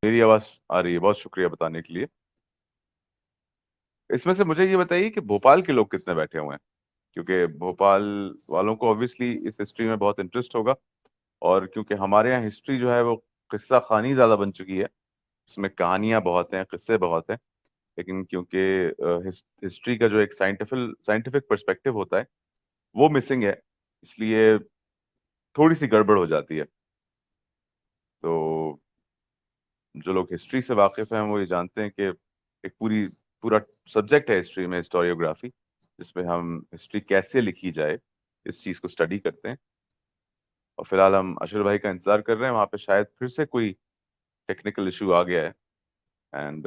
मेरी आवाज आ रही है? बहुत शुक्रिया बताने के लिए। इसमें से मुझे ये बताइए कि भोपाल के लोग कितने बैठे हुए हैं, क्योंकि भोपाल वालों को ऑब्वियसली इस हिस्ट्री में बहुत इंटरेस्ट होगा। और क्योंकि हमारे यहाँ हिस्ट्री जो है वो किस्सा खानी ज्यादा बन चुकी है, उसमें कहानियां बहुत हैं, किस्से बहुत हैं। लेकिन क्योंकि हिस्ट्री का जो एक साइंटिफिक पर्सपेक्टिव होता है वो मिसिंग है, इसलिए थोड़ी सी गड़बड़ हो जाती है। तो जो लोग हिस्ट्री से वाकिफ हैं वो ये जानते हैं कि एक पूरा सब्जेक्ट है हिस्ट्री में, हिस्टोरियोग्राफी, जिसमें हम हिस्ट्री कैसे लिखी जाए इस चीज को स्टडी करते हैं। और फिलहाल हम अशर भाई का इंतजार कर रहे हैं, वहां पे शायद फिर से कोई टेक्निकल इशू आ गया है। And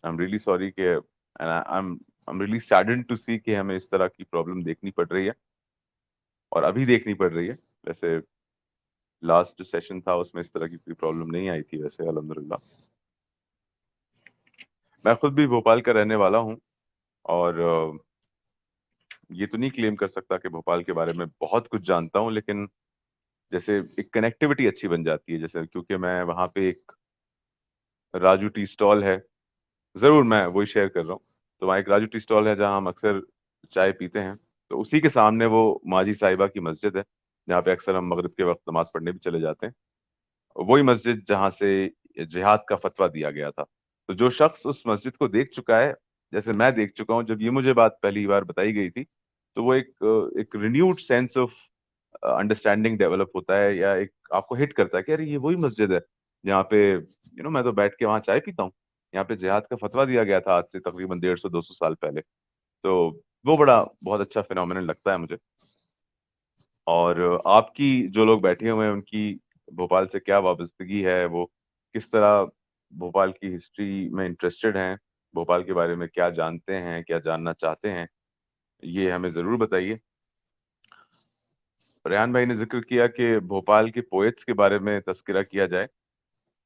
I am really sorry कि and I am really saddened to see कि हमें इस तरह की प्रॉब्लम देखनी पड़ रही है, और अभी देखनी पड़ रही है। वैसे लास्ट जो सेशन था उसमें इस तरह की कोई प्रॉब्लम नहीं आई थी वैसे, अल्हम्दुलिल्लाह। मैं खुद भी भोपाल का रहने वाला हूँ, और ये तो नहीं क्लेम कर सकता कि भोपाल के बारे में बहुत कुछ जानता हूँ, लेकिन जैसे एक कनेक्टिविटी अच्छी बन जाती है, जैसे क्योंकि मैं वहाँ पे एक राजू टी स्टॉल है, जरूर मैं वही शेयर कर रहा हूँ। तो वहाँ एक राजू टी स्टॉल है जहाँ हम अक्सर चाय पीते हैं। तो उसी के सामने वो माजी साहिबा की मस्जिद है, जहाँ पे अक्सर हम मगरिब के वक्त नमाज पढ़ने भी चले जाते हैं। वही मस्जिद जहाँ से जिहाद का फतवा दिया गया था। तो जो शख्स उस मस्जिद को देख चुका है, जैसे मैं देख चुका हूँ, जब ये मुझे बात पहली बार बताई गई थी, तो वो एक renewed sense of understanding develop होता है, या एक आपको हिट करता है कि अरे ये वही मस्जिद है जहाँ पे मैं तो बैठ के वहाँ चाय पीता हूँ। यहाँ पे जिहाद का फतवा दिया गया था आज से तकरीबन 150-200 साल पहले। तो वो बहुत अच्छा फिनोमिनल लगता है मुझे। और आपकी जो लोग बैठे हुए हैं उनकी भोपाल से क्या वाबस्तगी है, वो किस तरह भोपाल की हिस्ट्री में इंटरेस्टेड हैं, भोपाल के बारे में क्या जानते हैं, क्या जानना चाहते हैं, ये हमें जरूर बताइए। रेहान भाई ने जिक्र किया कि भोपाल के पोएट्स के बारे में तस्करा किया जाए।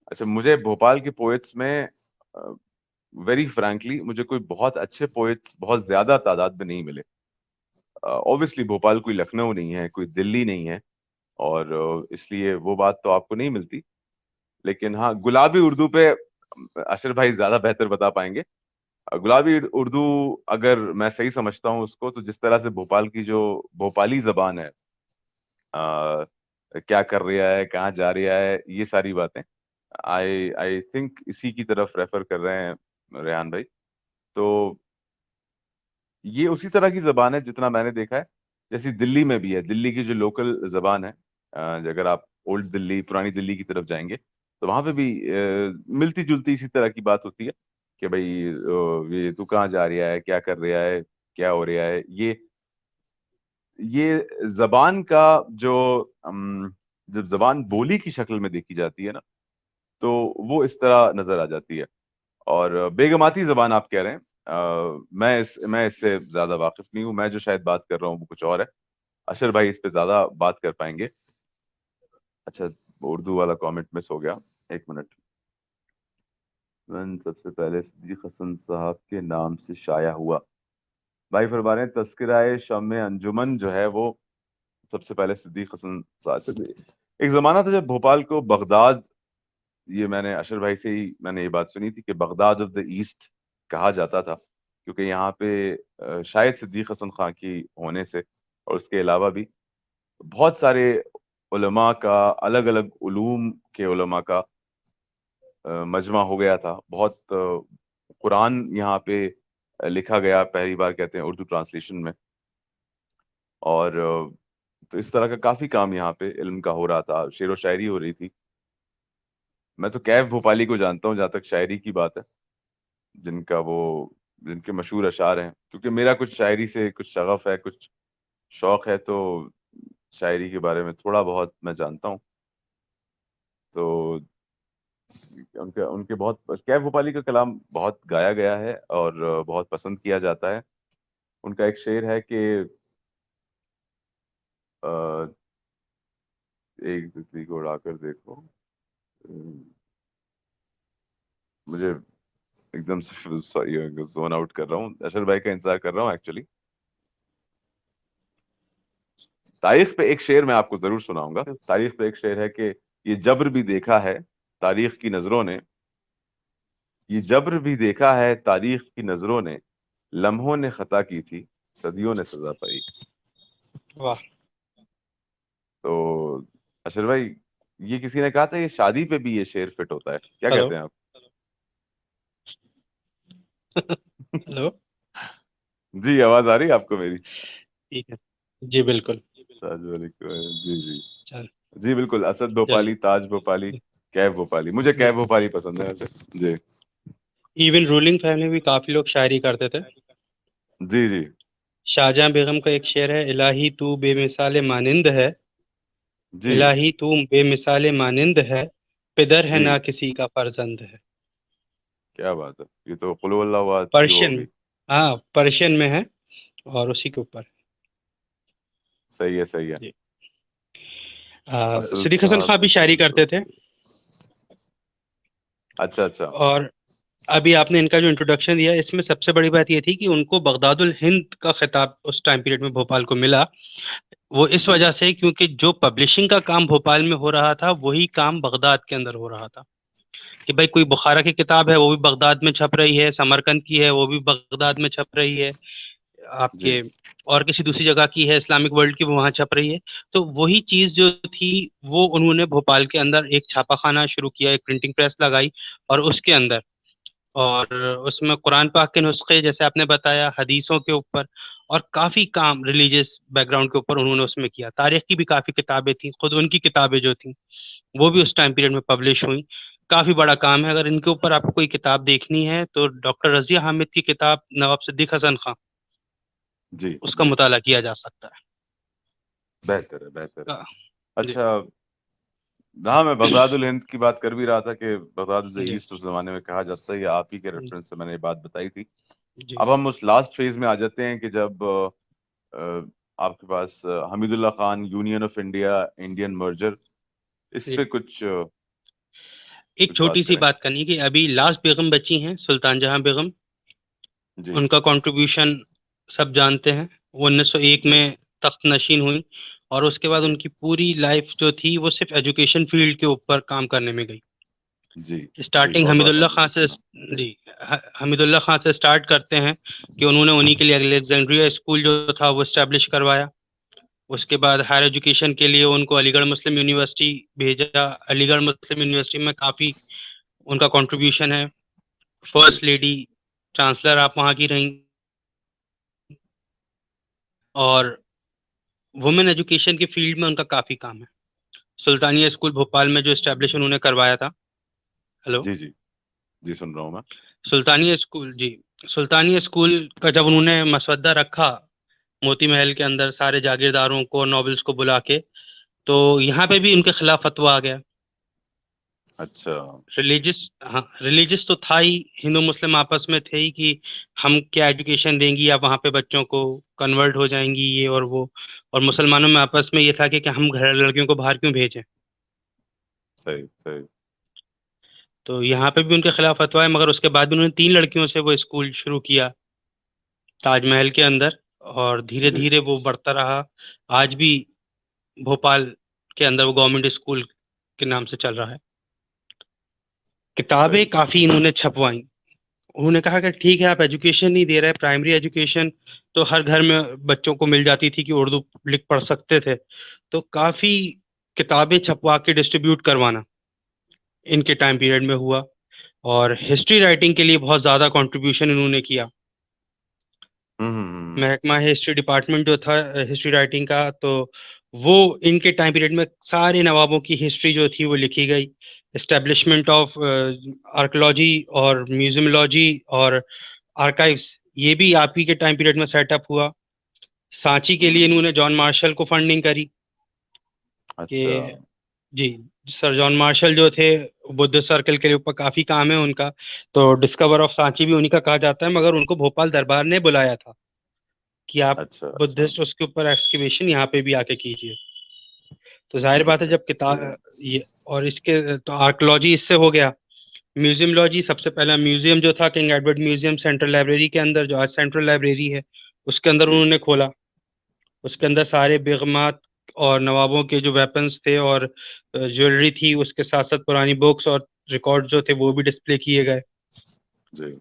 अच्छा, मुझे भोपाल के पोएट्स में वेरी फ्रैंकली मुझे कोई बहुत अच्छे पोएट्स बहुत ज्यादा तादाद में नहीं मिले। ऑब्वियसली भोपाल कोई लखनऊ नहीं है, कोई दिल्ली नहीं है, और इसलिए वो बात तो आपको नहीं मिलती। लेकिन हाँ, गुलाबी उर्दू पे अशर भाई ज्यादा बेहतर बता पाएंगे। गुलाबी उर्दू, अगर मैं सही समझता हूँ उसको, तो जिस तरह से भोपाल की जो भोपाली जबान है, आ, क्या कर रहा है, कहाँ जा रहा है, ये सारी बातें आई आई थिंक इसी की तरफ रेफर कर रहे हैं रेहान भाई। तो ये उसी तरह की जबान है जितना मैंने देखा है, जैसी दिल्ली में भी है। दिल्ली की जो लोकल जबान है, अगर आप ओल्ड दिल्ली, पुरानी दिल्ली की तरफ जाएंगे, तो वहां पे भी मिलती जुलती इसी तरह की बात होती है कि भाई ये तू कहाँ जा रहा है, क्या कर रहा है, क्या हो रहा है। ये जबान का जो जब जबान बोली की शक्ल में देखी जाती है ना, तो वो इस तरह नजर आ जाती है। और बेगमाती जबान आप कह रहे हैं, मैं इससे ज्यादा वाकिफ नहीं हूँ। मैं जो शायद बात कर रहा हूँ वो कुछ और है। अशर भाई इस पे ज्यादा बात कर पाएंगे। अच्छा, उर्दू वाला कमेंट मिस हो गया, एक मिनट। सबसे पहले सिद्दीक हसन साहब के नाम से शाया हुआ। भाई फरमा रहे हैं तस्कराए शम्मे अंजुमन जो है वो सबसे पहले सिद्दीक हसन साहब से। एक जमाना था जब भोपाल को बगदाद, ये मैंने अशर भाई से ही मैंने ये बात सुनी थी कि बगदाद ऑफ द ईस्ट कहा जाता था, क्योंकि यहाँ पे शायद सिद्दीक हसन खां की होने से, और उसके अलावा भी बहुत सारे उलमा का, अलग अलग उलूम के उलमा का मजमा हो गया था। बहुत कुरान यहाँ पे लिखा गया पहली बार, कहते हैं उर्दू ट्रांसलेशन में। और तो इस तरह का काफी काम यहाँ पे इल्म का हो रहा था, शेर व शायरी हो रही थी। मैं तो कैफ भोपाली को जानता हूँ जहाँ तक शायरी की बात है, जिनका वो जिनके मशहूर अशार हैं। क्योंकि मेरा कुछ शायरी से कुछ शगफ है, कुछ शौक है, तो शायरी के बारे में थोड़ा बहुत मैं जानता हूँ। तो उनके उनके बहुत कैफ भोपाली का कलाम बहुत गाया गया है और बहुत पसंद किया जाता है। उनका एक शेर है कि अ, एक तितली को उड़ाकर देखो। मुझे एकदम से जोन आउट कर रहा हूँ, अशर भाई का इंतजार कर रहा हूँ एक्चुअली। तारीख पे एक शेर मैं आपको जरूर सुनाऊंगा। तारीख पे एक शेर है कि ये जब्र भी देखा है तारीख की नजरों ने, ये जब्र भी देखा है तारीख की नजरों ने, लम्हों ने खता की थी, सदियों ने सजा पाई। वाह। तो अशर भाई, ये किसी ने कहा था ये शादी पे भी ये शेर फिट होता है, क्या हेलो। कहते हैं आप? हेलो। जी, आवाज आ रही है आपको मेरी? ठीक है। जी बिल्कुल। ताज वालेकुम, जी जी। चल। जी बिल्कुल, असद चलिए। भोपाली, ताज भोपाली, कैफ भोपाली, मुझे कैफ जी। भोपाली पसंद है वैसे। जी इवन रूलिंग फैमिली में भी काफी लोग शायरी करते थे। जी जी शाहजहां बेगम का एक शेर है, इलाही तू बेमिसाल मानिंद है, जी इलाही तू बेमिसाल मानिंद है, पिदर है जी। ना किसी का फर्जंद है। क्या बात है, ये तो कुल हुवल्लाहु अहद की वो पर्शियन में। होगी। हाँ, पर्शियन में है और उसी के ऊपर। सही है, सही है। जी। असल सिद्दीक हसन साहब खान भी शायरी करते थे। बिल्कुल। अच्छा अच्छा। और अभी आपने इनका जो इंट्रोडक्शन दिया, इसमें सबसे बड़ी बात ये थी कि उनको बगदादुल हिंद का खिताब उस टाइम पीरियड में भोपाल को मिला। वो इस जी वजह से क्योंकि जो पब्लिशिंग का काम भोपाल में हो रहा था वही काम बगदाद के अंदर हो रहा था। कि भाई कोई बुखारा की किताब है वो भी बगदाद में छप रही है, समरकंद की है वो भी बगदाद में छप रही है, जी आपके और किसी दूसरी जगह की है इस्लामिक वर्ल्ड की वो वहाँ छप रही है। तो वही चीज़ जो थी वो उन्होंने भोपाल के अंदर एक छापाखाना शुरू किया, एक प्रिंटिंग प्रेस लगाई और उसके अंदर, और उसमें कुरान पाक के नुस्खे जैसे आपने बताया, हदीसों के ऊपर और काफ़ी काम रिलीजियस बैकग्राउंड के ऊपर उन्होंने उसमें किया। तारीख की भी काफ़ी किताबें थी, खुद उनकी किताबें जो थी वो भी उस टाइम पीरियड में पब्लिश हुई। काफ़ी बड़ा काम है। अगर इनके ऊपर आपको कोई किताब देखनी है तो डॉक्टर रज़िया हामिद की किताब नवाब सिद्दीक हसन खां, जी उसका जी। मुताला किया जा सकता बेहतर है, बेहतर है। है। जी। अच्छा, हाँ, मैं बगदादुल हिंद की बात कर भी रहा था कि बगदाद द जी। ईस्ट उस जमाने में कहा जाता है, ये आप ही के रेफरेंस से मैंने ये बात बताई थी। जी। अब हम उस लास्ट फेज में आ जाते हैं कि जब आपके पास Hamidullah Khan, union of India, Indian merger, इस जी। पे कुछ एक कुछ बात छोटी सी करें। बात करनी है कि अभी लास्ट बेगम बची हैं सुल्तान जहां बेगम। जी उनका कंट्रीब्यूशन सब जानते हैं। वो 1901 जी में तख्त नशीन हुई और उसके बाद जी उनकी पूरी लाइफ जो थी वो सिर्फ एजुकेशन फील्ड के ऊपर काम करने में गई। जी जी, स्टार्टिंग बहुत बड़ा हमीदुल्लाह खां से, कंट्रीब्यूशन है। जी, हमीदुल्लाह खां से स्टार्ट करते हैं कि उन्होंने उन्हीं के लिए अलेक्जेंड्रिया स्कूल जो था वो स्टैब्लिश करवाया। उसके बाद हायर एजुकेशन के लिए उनको अलीगढ़ मुस्लिम यूनिवर्सिटी भेजा। अलीगढ़ मुस्लिम यूनिवर्सिटी में काफ़ी उनका कंट्रीब्यूशन है। फर्स्ट लेडी चांसलर आप वहाँ की रहीं। और वुमेन एजुकेशन के फील्ड में उनका काफ़ी काम है। सुल्तानिया स्कूल भोपाल में जो इस्टेब्लिश उन्होंने करवाया था। हेलो। जी जी जी, सुन रहा हूँ मैं। सुल्तानिया स्कूल, जी, सुल्तानिया स्कूल का जब उन्होंने मसवदा रखा मोती महल के अंदर सारे जागीरदारों को, नॉबल्स को बुला के, तो यहाँ पे भी उनके खिलाफ फतवा आ गया। अच्छा। रिलीजियस, हाँ रिलीजियस तो था ही, हिंदू मुस्लिम आपस में थे ही कि हम क्या एजुकेशन देंगी, या वहाँ पे बच्चों को कन्वर्ट हो जाएंगी ये और वो। और मुसलमानों में आपस में ये था कि हम घर लड़कियों को बाहर क्यों भेजें। सही सही। तो यहाँ पे भी उनके खिलाफ फतवा है, मगर उसके बाद भी उन्होंने 3 लड़कियों से वो स्कूल शुरू किया ताजमहल के अंदर, और धीरे जी धीरे वो बढ़ता रहा। आज भी भोपाल के अंदर वो गवर्नमेंट स्कूल के नाम से चल रहा है। किताबें सही। काफ़ी इन्होंने छपवाई। उन्होंने कहा कि ठीक है आप एजुकेशन नहीं दे रहे, प्राइमरी एजुकेशन तो हर घर में बच्चों को मिल जाती थी कि उर्दू लिख पढ़ सकते थे, तो काफ़ी किताबें छपवा के डिस्ट्रीब्यूट करवाना इनके टाइम पीरियड में हुआ। और हिस्ट्री राइटिंग के लिए बहुत ज़्यादा कंट्रीब्यूशन इन्होंने किया। हम्म। महकमा हिस्ट्री डिपार्टमेंट जो था हिस्ट्री राइटिंग का, तो वो इनके टाइम पीरियड में सारे नवाबों की हिस्ट्री जो थी वो लिखी गई। एस्टेब्लिशमेंट ऑफ आर्कोलॉजी और म्यूजियमोलॉजी और आर्काइव्स, ये भी आप ही के टाइम पीरियड में सेटअप हुआ। सांची के लिए इन्होंने जॉन मार्शल को फंडिंग करी अच्छा कि, जी, सर जॉन मार्शल जो थे, बुद्ध सर्कल के ऊपर काफ़ी काम है उनका। तो डिस्कवर ऑफ सांची भी उन्हीं का कहा जाता है, मगर उनको भोपाल दरबार ने बुलाया था कि आप अच्छा अच्छा। बुद्धिस्ट उसके ऊपर एक्सकवेशन यहाँ पे भी आके कीजिए। तो जाहिर बात है इंटरेस्टिंग। जब किताब ये, और इसके तो आर्कोलॉजी इससे हो गया। म्यूजियमोलॉजी, सबसे पहला म्यूजियम जो था king Edward museum central library के अंदर, जो आज सेंट्रल लाइब्रेरी है, उसके अंदर जी उन्होंने खोला। उसके अंदर सारे बेगमात और नवाबों के जो वेपन्स थे और ज्वेलरी थी, उसके साथ साथ पुरानी बुक्स और रिकॉर्ड जो थे वो भी डिस्प्ले किए गए। जी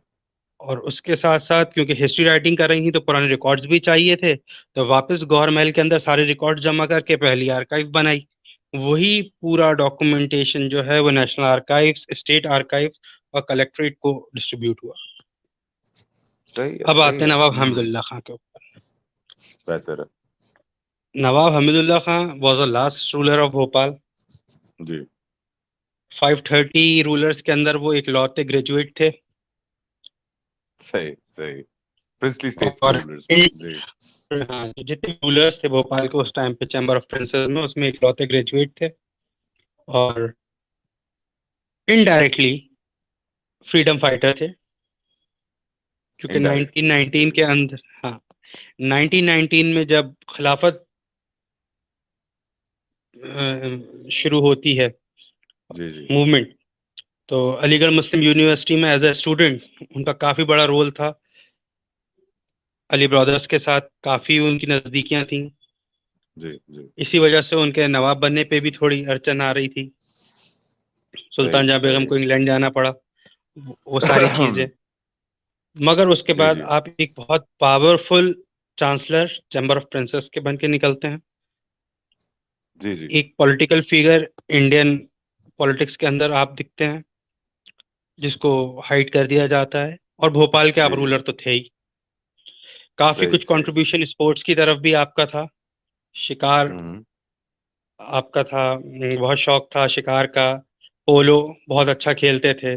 और उसके साथ साथ क्योंकि हिस्ट्री राइटिंग कर रही थी तो पुराने रिकॉर्ड्स भी चाहिए थे, तो वापस गौर महल के अंदर सारे रिकॉर्ड जमा करके पहली आर्काइव बनाई। वही पूरा डॉक्यूमेंटेशन जो है वो नेशनल आर्काइव्स, स्टेट आर्काइव्स और कलेक्ट्रेट को डिस्ट्रीब्यूट हुआ। सही है अब सही आते हैं है। नवाब हामिदुल्लाह खां के ऊपर। बेहतर है। Nawab Hamidullah Khan was the last ruler of Bhopal. जी 530 रूलर्स के अंदर वो इकलौते ग्रेजुएट थे। सही सही। प्रिंसली स्टेट्स के और रूलर्स में। इन जी हाँ, तो जितने रूलर्स थे भोपाल के उस टाइम पे चैम्बर ऑफ प्रिंसेस में, उसमें इकलौते ग्रेजुएट थे। और इनडायरेक्टली फ्रीडम फाइटर थे, क्योंकि इनडायरेक्टली। 1919 के अंदर, हाँ, 1919 में जब खिलाफत शुरू होती है जी जी मूवमेंट, तो अलीगढ़ मुस्लिम यूनिवर्सिटी में एज ए स्टूडेंट उनका काफ़ी बड़ा रोल था। अली ब्रदर्स के साथ काफ़ी उनकी नज़दीकियां थीं। जी जी। इसी वजह से उनके नवाब बनने पे भी थोड़ी अड़चन आ रही थी। सही सुल्तान जहां बेगम सही। को इंग्लैंड जाना पड़ा, वो सारी चीज़ें। मगर उसके जी बाद जी आप एक बहुत powerful chancellor chamber of princess के बन के निकलते हैं। जी जी। एक पॉलिटिकल फिगर इंडियन पॉलिटिक्स के अंदर आप दिखते हैं, जिसको हाइड कर दिया जाता है। और भोपाल के आप जी जी। रूलर तो थे ही। काफी सही कुछ सही। कंट्रीब्यूशन स्पोर्ट्स की तरफ भी आपका था। शिकार हम्म। आपका था, बहुत शौक था शिकार का। पोलो बहुत अच्छा खेलते थे।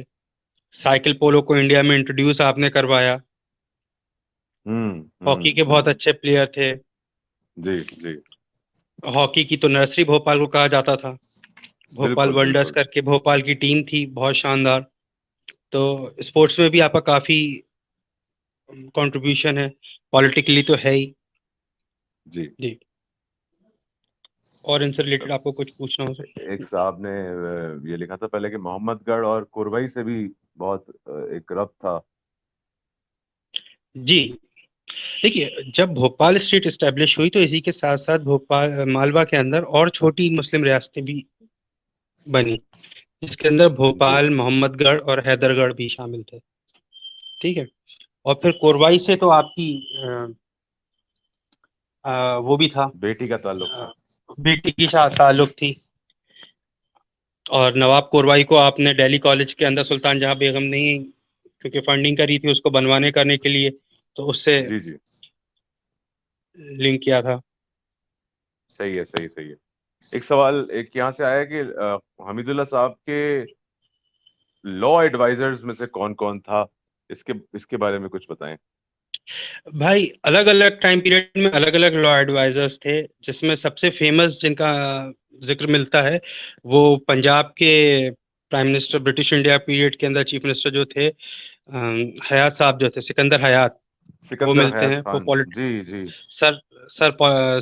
साइकिल पोलो को इंडिया में इंट्रोड्यूस आपने करवाया। हॉकी के बहुत हम्म। अच्छे प्लेयर थे। जी जी। हॉकी की तो नर्सरी भोपाल को कहा जाता था। भोपाल बिल्कुल वंडर्स बिल्कुल। करके भोपाल की टीम थी, बहुत शानदार। तो स्पोर्ट्स में भी आपका काफी कंट्रीब्यूशन है, पॉलिटिकली तो है ही। जी। जी। और इनसे रिलेटेड आपको कुछ पूछना हो सर? एक साहब ने ये लिखा था पहले कि मोहम्मदगढ़ और कुरवई से भी बहुत एक रब्त था। जी, देखिए, जब भोपाल स्टेट एस्टेब्लिश हुई तो इसी के साथ साथ भोपाल मालवा के अंदर और छोटी मुस्लिम रियासतें भी बनी, जिसके अंदर जी। भोपाल, मोहम्मदगढ़ और हैदरगढ़ भी शामिल थे। ठीक है। और फिर कोरवाई से तो आपकी वो भी था, बेटी का ताल्लुक था। बेटी की ताल्लुक थी। और नवाब कोरवाई को आपने दिल्ली कॉलेज के अंदर सुल्तान जहां बेगम ने ही, क्योंकि फंडिंग करी थी उसको बनवाने करने के लिए, तो उससे जी जी। लिंक किया था। सही है सही सही है। एक सवाल एक यहाँ से आया कि हमीदुल्ला साहब के लॉ एडवाइजर्स में से कौन कौन था, इसके इसके बारे में कुछ बताएं। भाई, अलग अलग टाइम पीरियड में अलग अलग लॉ एडवाइजर्स थे, जिसमें सबसे फेमस जिनका जिक्र मिलता है वो पंजाब के prime minister, British India period के अंदर चीफ मिनिस्टर जो थे, हयात साहब जो थे, सिकंदर हयात, वो सिकंदर मिलते हयात हैं। वो खान। जी जी। सर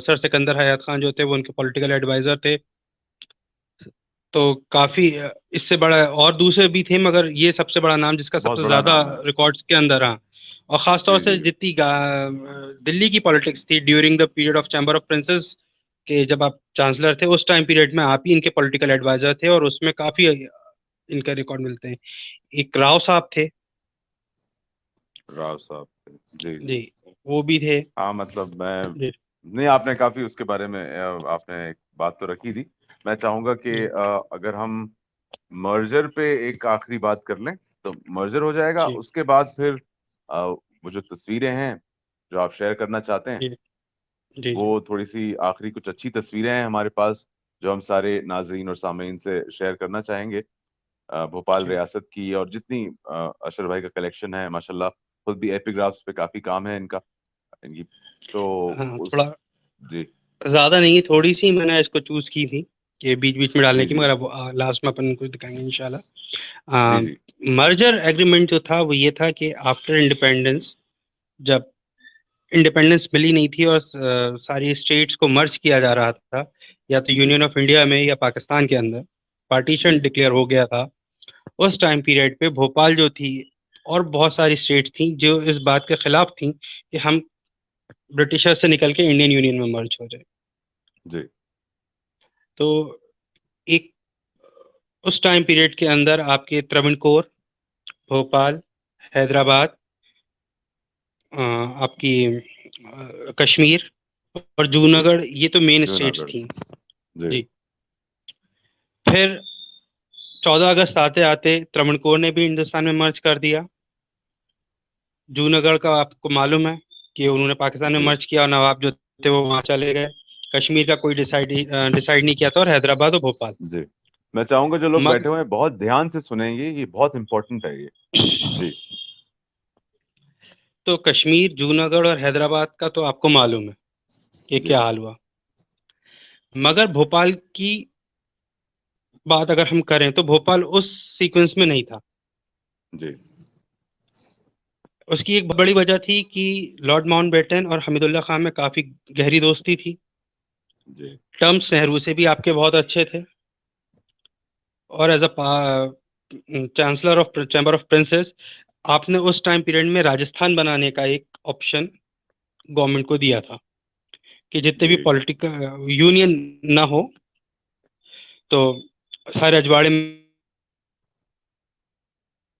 सर सिकंदर हयात खान जो थे वो उनके पॉलिटिकल एडवाइजर थे। तो काफी इससे बड़ा और दूसरे भी थे, मगर ये सबसे बड़ा नाम जिसका बहुत सबसे बड़ा ज्यादा नाम है। रिकॉर्ड्स के अंदर, हाँ। और खास तौर जी से जी। जितनी दिल्ली की पॉलिटिक्स थी during the period of chamber of princess के, जब आप चांसलर थे उस टाइम पीरियड में आप ही इनके पॉलिटिकल एडवाइजर थे, और उसमें काफी इनका रिकॉर्ड मिलते हैं। एक राव साहब थे। राव साहब। जी जी। जी, वो भी थे। हाँ मतलब मैं, जी नहीं आपने काफी उसके बारे में आपने एक बात तो रखी थी। मैं चाहूंगा कि जी अगर हम मर्जर पे एक आखिरी बात कर लें तो मर्जर हो जाएगा, जी उसके बाद फिर वो जो तस्वीरें हैं जो आप शेयर करना चाहते हैं, जी जी जी वो थोड़ी सी आखिरी कुछ अच्छी तस्वीरें हैं हमारे पास जो हम सारे नाजरीन और सामीन से शेयर करना चाहेंगे। भोपाल जी। रियासत की और जितनी अशर भाई का कलेक्शन है माशाल्लाह, खुद भी एपिग्राफ्स पे काफी काम है इनका, इनकी। तो हाँ, उस। थोड़ा जी ज्यादा नहीं, थोड़ी सी मैंने इसको चूज की थी कि बीच बीच में डालने जी की, जी मगर अब लास्ट में अपन कुछ दिखाएंगे जी इंशाल्लाह। जी मर्जर एग्रीमेंट जो था वो ये था कि आफ्टर इंडिपेंडेंस, जब इंडिपेंडेंस मिली नहीं थी और सारी स्टेट्स को मर्ज किया जा रहा था, या तो जी यूनियन ऑफ इंडिया में या पाकिस्तान के अंदर, जी पार्टीशन जी डिक्लेयर हो गया था। उस टाइम पीरियड पे भोपाल जो थी और बहुत सारी स्टेट्स थी जो इस बात के खिलाफ थी कि हम ब्रिटिशर से निकल के इंडियन यूनियन में मर्ज हो जाए। जी तो एक उस टाइम पीरियड के अंदर आपके त्रावणकोर, भोपाल, हैदराबाद, आपकी कश्मीर और जी जूनागढ़, ये तो मेन स्टेट्स जूनागढ़। थी। जी जी। फिर 14 अगस्त आते आते त्रावणकोर ने भी हिंदुस्तान में मर्ज कर दिया। जूनागढ़ का आपको मालूम है कि उन्होंने पाकिस्तान में जी मर्ज किया और नवाब जो थे वो वहां चले गए। कश्मीर का कोई डिसाइड नहीं किया था, और हैदराबाद और भोपाल। जी। मैं चाहूंगा जो लोग मग बैठे हुए हैं बहुत ध्यान से सुनेंगे, ये बहुत इंपॉर्टेंट है ये। जी तो कश्मीर, जूनागढ़ और हैदराबाद का तो आपको मालूम है कि जी क्या हाल हुआ। मगर भोपाल की बात अगर हम करें तो भोपाल उस सीक्वेंस में नहीं था। जी उसकी एक बड़ी वजह थी कि लॉर्ड माउंटबेटन और हमीदुल्लाह खान में काफी गहरी दोस्ती थी। जी टर्म्स नेहरू से भी आपके बहुत अच्छे थे, और as a chancellor of chamber of princes आपने उस टाइम पीरियड में राजस्थान बनाने का एक ऑप्शन गवर्नमेंट को दिया था कि जितने भी जी पॉलिटिकल यूनियन ना हो, तो सारे अजवाड़े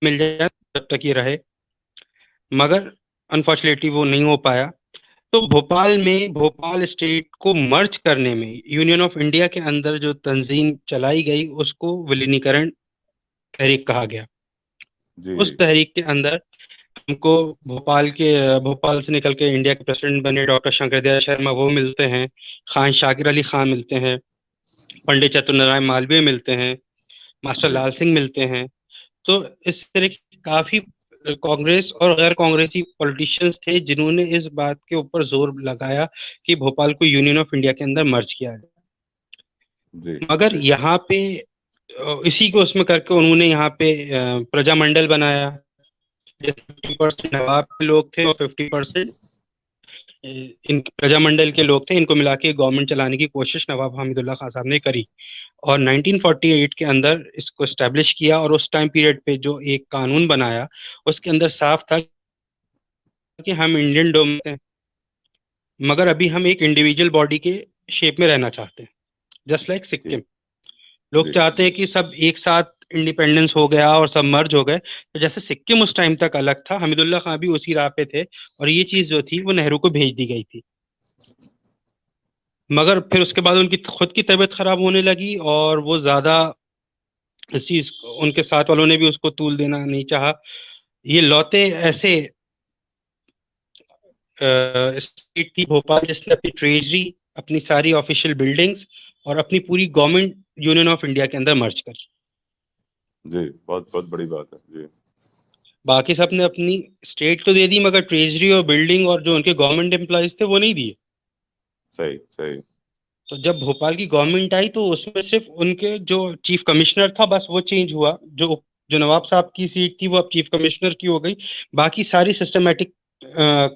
मिल जाए जब तक ये रहे। मगर अनफॉर्चुनेटली वो नहीं हो पाया। तो भोपाल में भोपाल स्टेट को मर्ज करने में यूनियन ऑफ इंडिया के अंदर जो तंजीम चलाई गई उसको विलीनीकरण तहरीक कहा गया। उस जी तहरीक के अंदर हमको भोपाल से निकल के इंडिया के प्रेसिडेंट बने डॉक्टर शंकर दयाल शर्मा वो मिलते हैं, खान शाकिर अली खान मिलते हैं, पंडित चतुर मालवीय मिलते हैं, मास्टर जी लाल सिंह मिलते हैं। तो इस तरह की काफी कांग्रेस और गैर कांग्रेसी पॉलिटिशियंस थे जिन्होंने इस बात के ऊपर जोर लगाया कि भोपाल को यूनियन ऑफ इंडिया के अंदर मर्ज किया जाए। जी मगर जी यहाँ पे इसी को उसमें करके उन्होंने यहाँ पे प्रजामंडल बनाया, जैसे 50% नवाब के लोग थे और 50% इन प्रजामंडल के लोग थे। इनको मिला के गवर्नमेंट चलाने की कोशिश नवाब हमीदुल्लाह खान साहब ने करी और 1948 के अंदर इसको एस्टेब्लिश किया। और उस टाइम पीरियड पे जो एक कानून बनाया उसके अंदर साफ था कि हम इंडियन डोमेन हैं, मगर अभी हम एक इंडिविजुअल बॉडी के शेप में रहना चाहते हैं, जस्ट लाइक जी सिक्किम। लोग जी चाहते हैं कि सब एक साथ इंडिपेंडेंस हो गया और सब मर्ज हो गए। तो जैसे सिक्किम उस टाइम तक अलग था, हमीदुल्लाह खां भी उसी राह पे थे, और ये चीज जो थी वो नेहरू को भेज दी गई थी। मगर फिर उसके बाद उनकी खुद की तबीयत खराब होने लगी और वो ज्यादा इस चीज उनके साथ वालों ने भी उसको तूल देना नहीं चाहा। ये लौते ऐसे स्टेट थी भोपाल जिसने अपनी ट्रेजरी, अपनी सारी ऑफिशियल बिल्डिंग्स और अपनी पूरी गवर्नमेंट यूनियन ऑफ इंडिया के अंदर मर्ज करी। जी बहुत बहुत बड़ी बात है। जी बाकी सब ने अपनी स्टेट तो दे दी, मगर ट्रेजरी और बिल्डिंग और जो उनके गवर्नमेंट एम्प्लॉयज थे वो नहीं दिए। सही सही। तो जब भोपाल की गवर्नमेंट आई तो उसमें सिर्फ उनके जो चीफ कमिश्नर था बस वो चेंज हुआ। जो जो नवाब साहब की सीट थी वो अब चीफ कमिश्नर की हो गई। बाकी सारी सिस्टमेटिक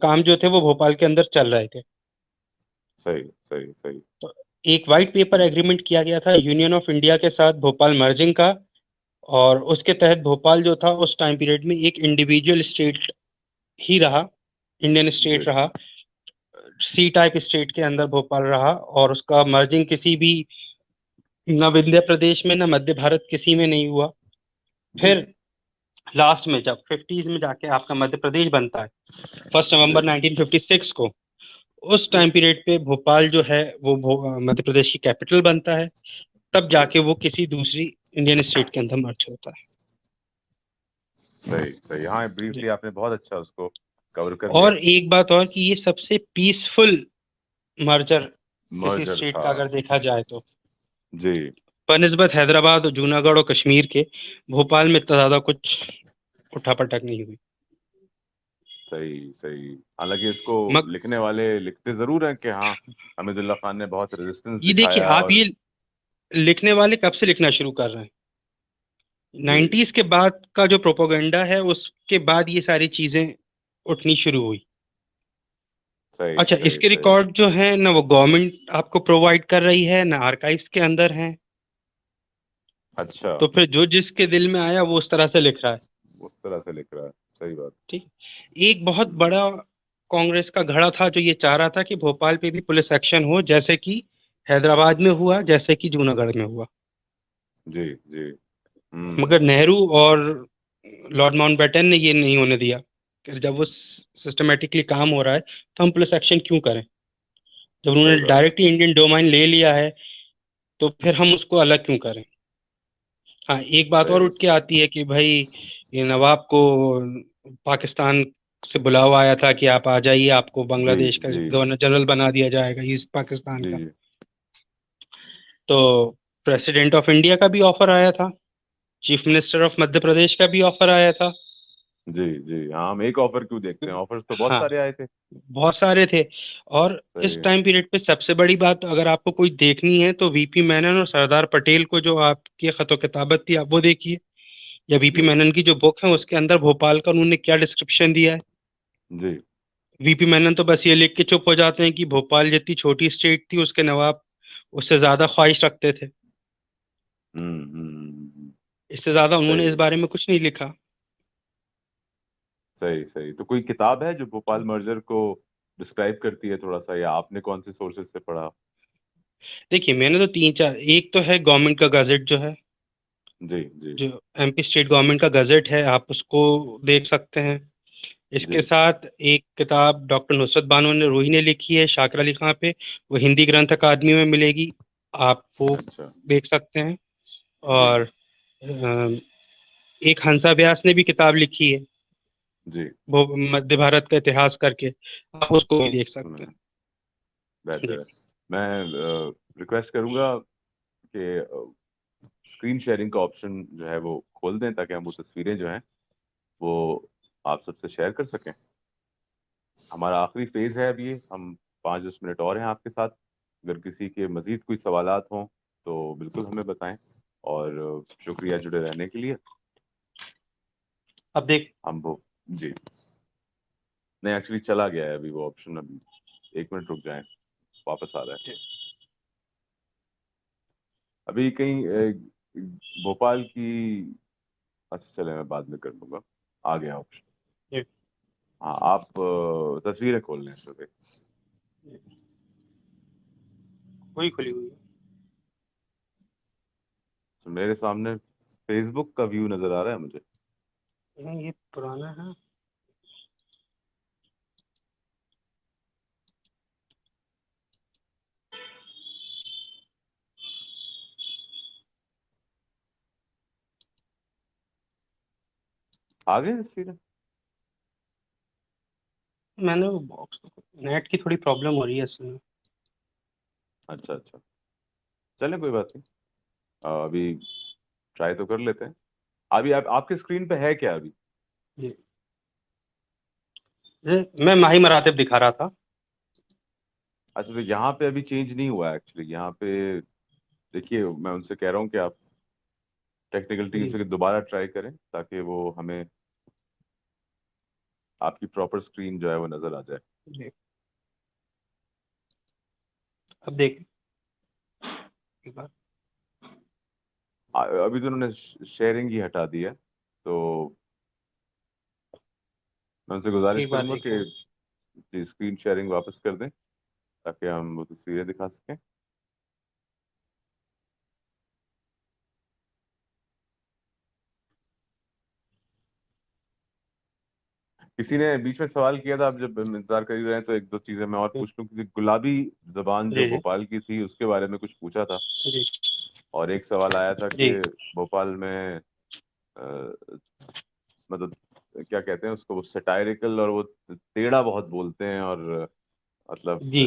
काम जो थे वो भोपाल के अंदर चल रहे थे। सही सही सही। तो एक वाइट पेपर एग्रीमेंट किया गया था यूनियन ऑफ इंडिया के साथ भोपाल मर्जिंग का, और उसके तहत भोपाल जो था उस टाइम पीरियड में एक इंडिविजुअल स्टेट ही रहा, इंडियन जी स्टेट रहा, सी टाइप स्टेट के अंदर भोपाल रहा। और उसका मर्जिंग किसी भी, न विंध्य प्रदेश में न मध्य भारत किसी में नहीं हुआ। जी फिर लास्ट में जब 50s में जाके आपका मध्य प्रदेश बनता है 1 नवंबर जी 1956 को, उस जी टाइम पीरियड पे भोपाल जो है वो मध्य प्रदेश की कैपिटल बनता है। तब जी जाके वो किसी दूसरी इंडियन स्टेट के अंदर मर्ज होता है। सही सही। हाँ जी। ब्रीफली आपने बहुत अच्छा उसको कवर कर लिया। और एक बात और कि ये सबसे पीसफुल मर्जर किसी मर्जर स्टेट था। का अगर देखा जाए तो, जी बनिस्बत हैदराबाद और जूनागढ़ और कश्मीर के, भोपाल में इतना ज्यादा कुछ उठापटक नहीं हुई। सही सही। हालांकि इसको मग लिखने वाले लिखते जरूर हैं कि हाँ हमीदुल्लाह खान ने बहुत रेजिस्टेंस ये देखिए, दिखाया आप और। ये लिखने वाले कब से लिखना शुरू कर रहे हैं? जी 90s के बाद का जो प्रोपोगंडा है उसके बाद ये सारी चीजें उठनी शुरू हुई। सही अच्छा, सही इसके सही। रिकॉर्ड जो है ना वो गवर्नमेंट आपको प्रोवाइड कर रही है ना आर्काइव्स के अंदर है। अच्छा। तो फिर जो जिसके दिल में आया वो उस तरह से लिख रहा है। उस तरह से लिख रहा है। सही बात। ठीक। एक बहुत जी बड़ा कांग्रेस का घड़ा था जो ये चाह रहा था कि भोपाल पे भी पुलिस एक्शन हो, जैसे कि हैदराबाद में हुआ जैसे कि जूनागढ़ में हुआ। जी जी। मगर नेहरू और लॉर्ड माउंटबेटन ने ये नहीं होने दिया कि जब वो सिस्टमेटिकली काम हो रहा है तो हम पुलिस एक्शन क्यों करें। जब उन्होंने सही बात। डायरेक्टली इंडियन डोमाइन ले लिया है तो फिर हम उसको अलग क्यों करें। हाँ, एक बात और सही उठ के आती है कि भाई ये नवाब को पाकिस्तान से बुलावा आया था कि आप आ जाइए, आपको जी बांग्लादेश का जी गवर्नर जनरल बना दिया जाएगा ईस्ट पाकिस्तान जी का। तो प्रेसिडेंट ऑफ इंडिया का भी ऑफर आया था, chief minister of Madhya Pradesh का भी ऑफर आया था। जी जी। हाँ, हम एक ऑफर क्यों देखते हैं, ऑफर्स तो बहुत हाँ, सारे आए थे। बहुत सारे थे। और सही इस है। टाइम पीरियड पे सबसे बड़ी बात अगर आपको कोई देखनी है तो वीपी मेनन और सरदार पटेल को जो आपकी खतो किताबत थी आप वो देखिए, या वीपी जी मेनन की जो बुक है उसके अंदर भोपाल का उन्होंने क्या डिस्क्रिप्शन दिया है। जी। वीपी मेनन तो बस ये लिख के चुप हो जाते हैं कि भोपाल जितनी छोटी स्टेट थी उसके नवाब उससे ज्यादा ख्वाहिश रखते थे। हम्म। इससे ज्यादा उन्होंने इस सही बारे में कुछ नहीं लिखा। सही सही। तो कोई किताब है जो भोपाल मर्जर को डिस्क्राइब करती है थोड़ा सा, या आपने कौन से सोर्सेज से पढ़ा? देखिए मैंने तो तीन चार, एक तो है गवर्नमेंट का गजट जो है, जी जी जो एमपी स्टेट गवर्नमेंट का गजट है, आप उसको देख सकते हैं। जी। इसके साथ एक किताब डॉक्टर नुसरत बानो ने रूही ने लिखी है शाकिर अली खां पे, वो हिंदी ग्रंथ अकादमी में मिलेगी, आप वो अच्छा। देख सकते हैं। जी और अम, एक हंसा व्यास ने भी किताब लिखी है जी। वो मध्य भारत का इतिहास करके, आप उसको भी देख सकते सुना है। हैं। बेहतर जी है। मैं रिक्वेस्ट करूंगा कि स्क्रीन शेयरिंग का ऑप्शन जो है वो खोल दें, ताकि हम वो तस्वीरें जो हैं वो आप सबसे शेयर कर सकें। हमारा आखिरी फेज है अभी, हम 5-10 मिनट और हैं आपके साथ। अगर किसी के मजीद कोई सवालात हों तो बिल्कुल हमें बताएं। और शुक्रिया जुड़े रहने के लिए। अब देख। हम वो जी। नहीं, एक्चुअली चला गया है अभी वो ऑप्शन। अभी 1 मिनट रुक जाएं, वापस आ रहा है। अभी कहीं भोपाल की। अच्छा चले, मैं बाद में कर लूंगा। आ गया ऑप्शन। जी, हाँ, आप तस्वीरें खोल लें इस पे। वही खुली हुई तो मेरे सामने फेसबुक का व्यू नजर आ रहा है मुझे। है। ये पुराना है। आ गए तस्वीरें? मैंने वो बॉक्स, नेट की थोड़ी प्रॉब्लम हो रही है इसमें। अच्छा अच्छा। चलें, कोई बात नहीं। अभी ट्राई तो कर लेते हैं। अभी आपके स्क्रीन पे है क्या अभी? जी, मैं माही मरातिब दिखा रहा था। अच्छा, तो यहाँ पे अभी चेंज नहीं हुआ है एक्चुअली यहाँ पे। देखिए, मैं उनसे कह रहा हूँ कि आप टेक्निकल टीम जी से दोबारा ट्राई करें, ताकि वो हमें आपकी प्रॉपर स्क्रीन जो है वो नजर आ जाए। जी। अब देख एक बार। अभी तो उन्होंने शेयरिंग ही हटा दी है, तो मैं उनसे गुजारिश एक बार करूंगा देखिए। कि स्क्रीन शेयरिंग वापस कर दें, ताकि हम वो तस्वीरें दिखा सकें। किसी ने बीच में सवाल किया था, आप जब इंतजार कर ही रहे हैं तो एक दो चीजें मैं और पूछ लूं। किसी गुलाबी जबान जो जी जी भोपाल की थी उसके बारे में कुछ पूछा था। जी और एक सवाल आया था जी कि भोपाल में अ, मतलब क्या कहते हैं उसको, वो सटायरिकल, और वो टेढ़ा बहुत बोलते हैं, और मतलब जी।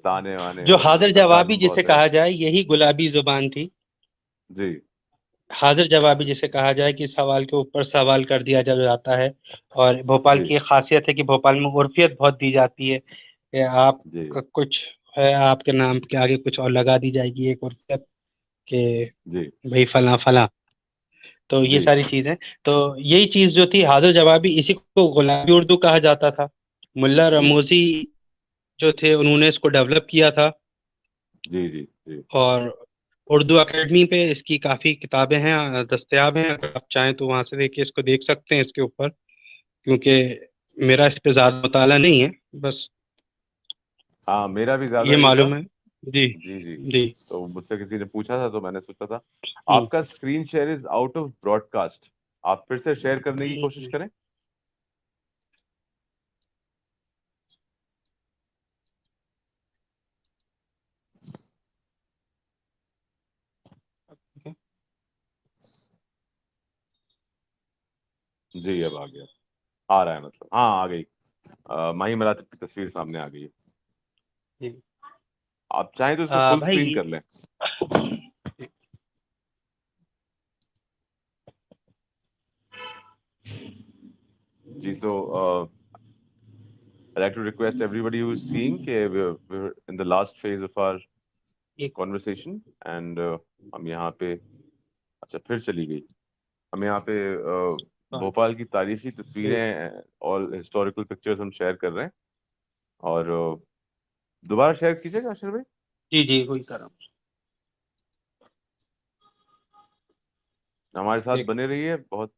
ताने वाने जो और हाजिर जवाबी सरकाज्म जिसे बहुत है। कहा जाए यही गुलाबी जुबान थी। जी हाजिर जवाबी जिसे कहा जाए कि सवाल के ऊपर सवाल कर दिया जाता है। और भोपाल जी की एक खासियत है कि भोपाल में उर्फियत बहुत दी जाती है कि आप जी कुछ है आपके नाम के आगे कुछ और लगा दी जाएगी एक उर्फियत के, जी भाई फला फला। तो ये जी सारी चीजें, तो यही चीज जो थी हाजिर जवाबी, इसी को गुलाबी उर्दू कहा जाता था। मुल्ला जी रमोजी जो थे उन्होंने इसको डेवलप किया था। जी जी जी। और उर्दू एकेडमी पे इसकी काफ़ी किताबें हैं, दस्तयाब हैं, अगर आप चाहें तो वहाँ से देखिए, इसको देख सकते हैं इसके ऊपर। क्योंकि मेरा इस पे ज़्यादा मुताला नहीं है, बस हाँ, मेरा भी ज्यादा ये नहीं था। मालूम है। जी जी जी। जी। तो मुझसे किसी ने पूछा था तो मैंने सोचा था हम्म, आपका screen share is out of broadcast, आप फिर से शेयर करने की कोशिश हम्म, करें। ठीक है। जी अब आ गया, आ रहा है मतलब, हाँ आ गई। माही मराठी की तस्वीर सामने आ गई है। जी। आप चाहें तो इसको फुल स्क्रीन भाई, कर लें। जी तो I'd like to request everybody who is seeing कि we're in the last phase of our एक conversation and हम यहाँ पे, अच्छा फिर चली गई, हम यहाँ पे भोपाल की तारीखी तस्वीरें और हिस्टोरिकल पिक्चर्स हम शेयर कर रहे हैं। और दोबारा शेयर कीजिएगा अशर भाई। जी जी, वही कर रहा हूँ। हमारे साथ एक बने रहिए, बहुत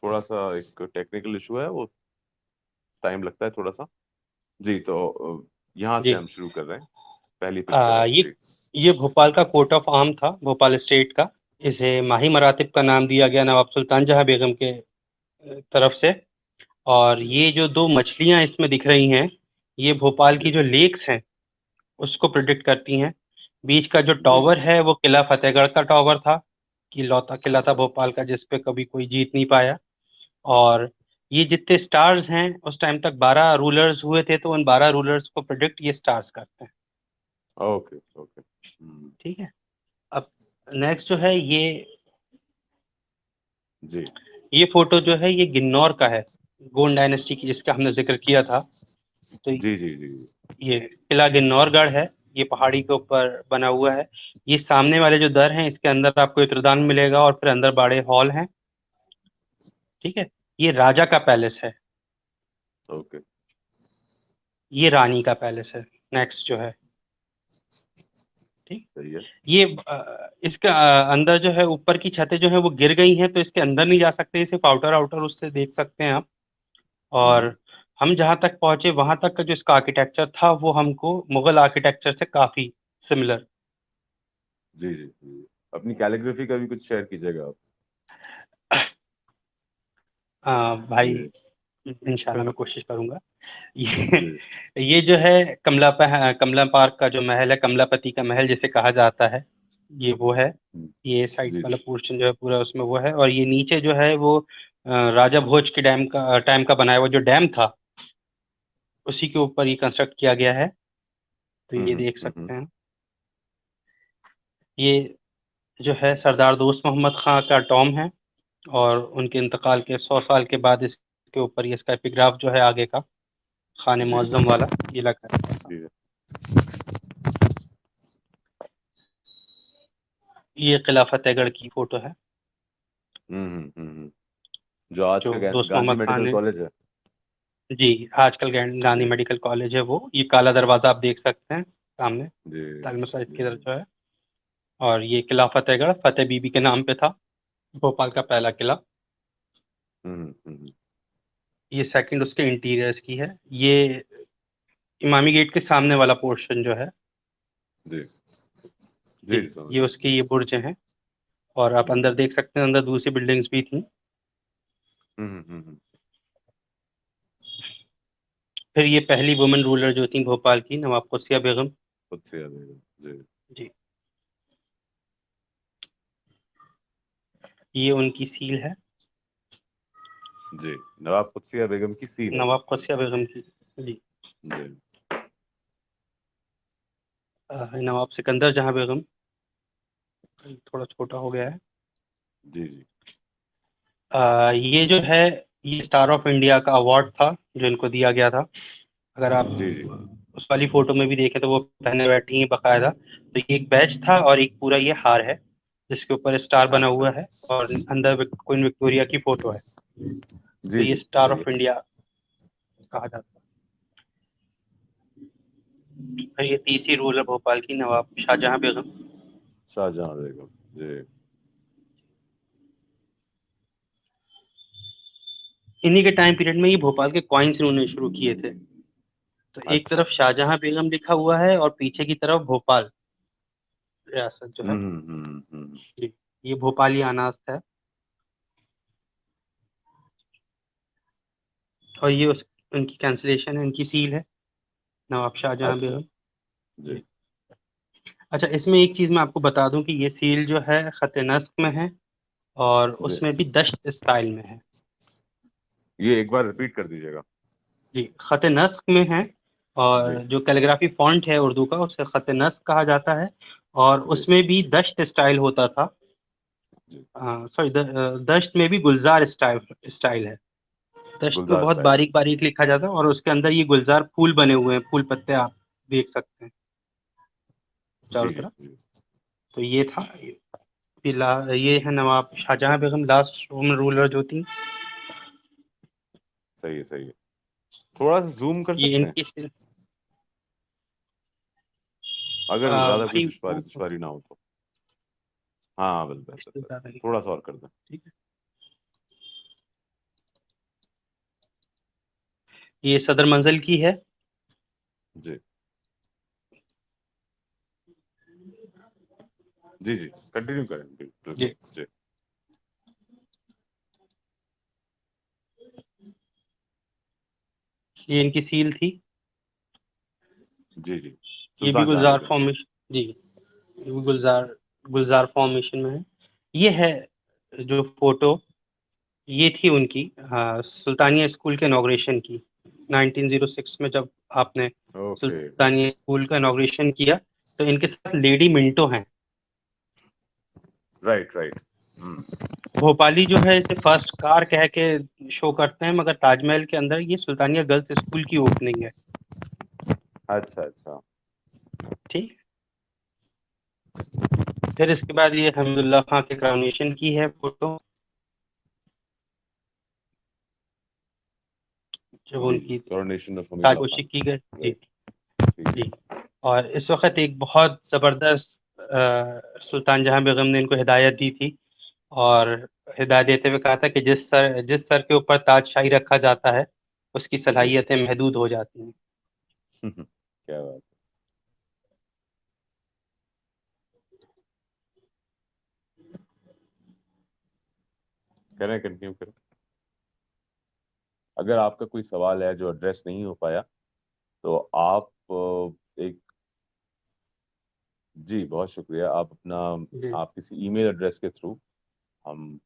थोड़ा सा एक टेक्निकल इशू है, वो टाइम लगता है थोड़ा सा। जी तो यहाँ से जी। हम शुरू कर रहे हैं, पहली पिक्चर है जी। ये भोपाल का कोट ऑफ आर्म था, भोपाल स्टेट का। इसे माही मरातिब का नाम दिया गया नवाब सुल्तान जहां बेगम के तरफ से। और जी ये जो दो मछलियां इसमें दिख रही हैं, ये भोपाल की जी जो लेक्स हैं उसको प्रिडिक्ट करती हैं। बीच का जो जी टॉवर है वो किला फतेहगढ़ का टॉवर था, कि लौता किला था अच्छा भोपाल का जिस पे कभी कोई जीत नहीं पाया। और ये जितने स्टार्स हैं, उस टाइम तक 12 रूलर्स हुए थे, तो उन 12 रूलर्स को प्रिडिक्ट ये स्टार्स करते हैं। Okay okay. ठीक है। अब नेक्स्ट जो है, जी ये फोटो जो है ये गिन्नौर का है, गोंड डायनेस्टी की, जिसका हमने जिक्र किया था। तो जी जी जी ये किला गिन्नौरगढ़ है, ये पहाड़ी के ऊपर बना हुआ है। ये सामने वाले जो दर हैं, इसके अंदर आपको इत्रदान मिलेगा, और फिर अंदर बड़े हॉल हैं। ठीक है। ये राजा का पैलेस है, ओके ये रानी का पैलेस है। नेक्स्ट जो है, ठीक। सही है। ये इसका अंदर जो है, ऊपर की छतें जो है वो गिर गई हैं, तो इसके अंदर नहीं जा सकते, सिर्फ आउटर आउटर उससे देख सकते हैं आप। और हम्म, हम जहाँ तक पहुंचे, वहां तक का जो इसका आर्किटेक्चर था वो हमको मुगल आर्किटेक्चर से काफी सिमिलर। जी जी जी। अपनी कैलीग्राफी का भी कुछ शेयर कीजिएगा आप। भाई, जी इंशाल्लाह मैं कोशिश करूंगा। ये जी ये जो है कमला पार्क का जो महल है, कमलापति का महल जिसे कहा जाता है, ये वो है। ये साइड जी वाला जी पोर्शन जो है पूरा उसमें वो है। और ये नीचे जो है वो राजा भोज के डैम का टाइम का बनाया हुआ जो डैम था, उसी के ऊपर ये कंस्ट्रक्ट किया गया है। तो ये देख हम्म। सकते हैं। ये जो है सरदार दोस्त मोहम्मद खां का टॉम है, और उनके इंतकाल के 100 साल के बाद इसके ऊपर ये इसका एपिग्राफ जो है आगे का, खाने जी मुअज्जम वाला, ये लगा है। जी ये किला फतेहगढ़ की फोटो है, जो आज जो का दोस्त गांधी मोहम्मद खान मेडिकल ने। कॉलेज है। जी, आजकल गांधी जी मेडिकल कॉलेज है वो। ये काला दरवाजा आप देख सकते हैं सामने, जी लाल मस्जिद जी की तरफ जो है। और ये किला फतेहगढ़ फतेह बीबी के नाम पे था, भोपाल का पहला किला। हम्म। ये सेकंड उसके इंटीरियर्स की है। ये इमामी गेट के सामने वाला पोर्शन जो है, जी जी, जी समझ ये गया। उसके ये बुर्ज हैं। और आप हम्म अंदर देख सकते हैं, अंदर दूसरी बिल्डिंग्स भी थी। हम्म। फिर ये पहली वुमेन रूलर जो थी भोपाल की, नवाब कुसिया बेगम। खुद से याद आएगा जी। जी, ये उनकी सील है, जी नवाब कुत्सिया बेगम की सील है। नवाब कुसिया बेगम की। जी। जी नवाब सिकंदर जहां बेगम, थोड़ा छोटा हो गया है। जी जी ये जो है, ये स्टार ऑफ इंडिया का अवार्ड था जो इनको दिया गया था। अगर आप जी जी उस वाली फोटो में भी देखें तो वो पहने बैठी हैं बकायदा। तो ये एक बैच था, और एक पूरा ये हार है जिसके ऊपर स्टार बना अच्छा हुआ है, और अंदर क्वीन विक्टोरिया की फोटो है। तो जी ये जी स्टार सही ऑफ है। इंडिया कहा जाता है। फिर ये तीसरी रूलर भोपाल की, नवाब शाहजहां बेगम। शाहजहां बेगम जी। इन्हीं के टाइम पीरियड में ये भोपाल के कॉइन्स इन्होंने शुरू किए थे। तो एक अच्छा। तरफ शाहजहां बेगम लिखा हुआ है और पीछे की तरफ भोपाल रियासत जो है, जी, ये भोपाली अनास्त है। और ये उनकी कैंसिलेशन है, इनकी सील है, नवाब शाहजहां अच्छा। बेगम। जी। जी। अच्छा, इसमें एक चीज मैं आपको बता दूं कि ये सील जो है खत नस्ख में है और जी, उसमें भी दश्त स्टाइल में है। ये एक बार रिपीट कर दीजिएगा। जी, खत नस्ख में है जी। और जो कैलीग्राफी फॉन्ट है उर्दू का उसे खत नस्ख कहा जाता है और जी। उसमें भी दश्त स्टाइल होता था। जी। सॉरी, दश्त में भी गुलजार स्टाइल स्टाइल है। दश्त में गुलजार बहुत स्टाइल। बारीक बारीक लिखा जाता है और उसके अंदर ये गुलजार फूल बने हुए हैं, फूल पत्ते आप देख सकते हैं जी। चारों तरफ। जी। तो ये था, ये है नवाब शाहजहां बेगम, लास्ट वुमन रूलर जो थी। सही है, सही है। थोड़ा सा जूम कर ये सकते हैं, इनकी अगर ज्यादा कोई भाई दुश्वारी दुश्वारी ना हो तो। हाँ, बस बस बस इससे बस। ज्यादा नहीं, थोड़ा सा और कर दें। ठीक है। ये सदर मंजिल की है। जी। जी। जी, कंटिन्यू करें, बिल्कुल। जी, जी। ये इनकी सील थी। जी। जी, ये भी सुल्तान जहां गुलजार बेगम। फॉर्मेशन, जी, ये भी गुलजार गुलजार फॉर्मेशन में है। ये है जो फोटो, ये थी उनकी सुल्तानिया स्कूल के इनॉग्रेशन की, 1906 में जब आपने ओके। सुल्तानिया स्कूल का इनॉग्रेशन किया तो इनके साथ लेडी मिंटो हैं। Right, right. भोपाली जो है इसे फर्स्ट कार कह के शो करते हैं, मगर ताजमहल के अंदर ये सुल्तानिया गर्ल्स स्कूल की ओपनिंग है। अच्छा, अच्छा। ठीक। फिर इसके बाद ये हमीदुल्लाह खां के क्राउनेशन की है फोटो, जब जी। उनकी कोरोनेशन ऑफ हमीदुल्लाह ताजपोशी खान। की गई। जी, राइट। ठीक जी। है। और इस वक्त एक बहुत ज़बरदस्त सुल्तान जहां बेगम ने इनको हिदायत दी थी और हिदायत देते हुए कहा था कि जिस सर के ऊपर ताजशाही रखा जाता है उसकी जी। सलाहियतें महदूद हो जाती हैं। क्या बात। करें, कंटिन्यू करें। अगर आपका कोई सवाल है जो एड्रेस नहीं हो पाया तो आप एक। जी, बहुत शुक्रिया। आप अपना, जी। आप किसी ईमेल एड्रेस के थ्रू हम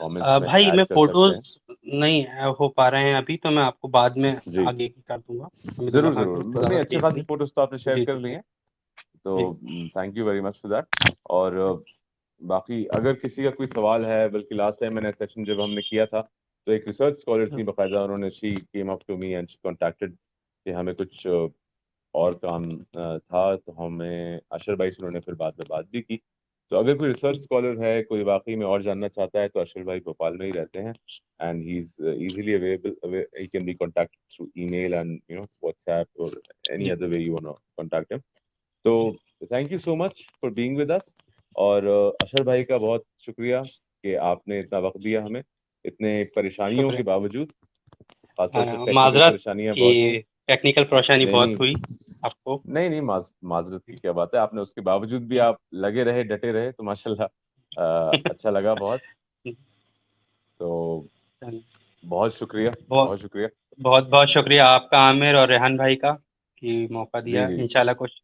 कमेंट्स में भाई ऐड मैं कर सकते हैं। फोटोज नहीं हो पा रहे हैं अभी, तो मैं आपको बाद में जी, आगे की कर दूंगा। हमीदुल्लाह जरूर खान के जरूर। नहीं, इजाज़त अच्छी केस खासी में। फोटोज तो आपने शेयर जी, कर जी, ली हैं, तो जी, thank you very much for that. और बाकी अगर किसी का कोई सवाल है, बल्कि लास्ट टाइम मैंने सेशन जब हमने किया था तो एक रिसर्च स्कॉलर थी बाकायदा, उन्होंने she came up to me and she contacted कि हमें कुछ और काम था, तो हमें अशर भाई से उन्होंने फिर बाद में बात भी की। तो अगर कोई रिसर्च स्कॉलर है, कोई वाकई में और जानना चाहता है, तो अशर भाई भोपाल में ही रहते हैं and he is easily available, he can be contacted through email and WhatsApp और एनी जी, other way you want to contact him. तो thank you so much for being with us. और अशर भाई का बहुत शुक्रिया कि आपने इतना वक्त दिया हमें, इतने परेशानियों के शुक्रिया। बावजूद। खासतौर से टेक्निकल माजरत परेशानियां बहुत थी। कि टेक्निकल परेशानी नहीं, बहुत नहीं। हुई आपको। नहीं, नहीं, माजरत की क्या बात है, आपने उसके बावजूद भी आप लगे रहे, डटे रहे, तो माशाल्लाह अच्छा लगा बहुत। तो बहुत शुक्रिया। बहुत बहुत शुक्रिया। बहुत बहुत शुक्रिया आपका आमिर और रेहान भाई का कि मौका जी। दिया। जी। इंशाल्लाह कुछ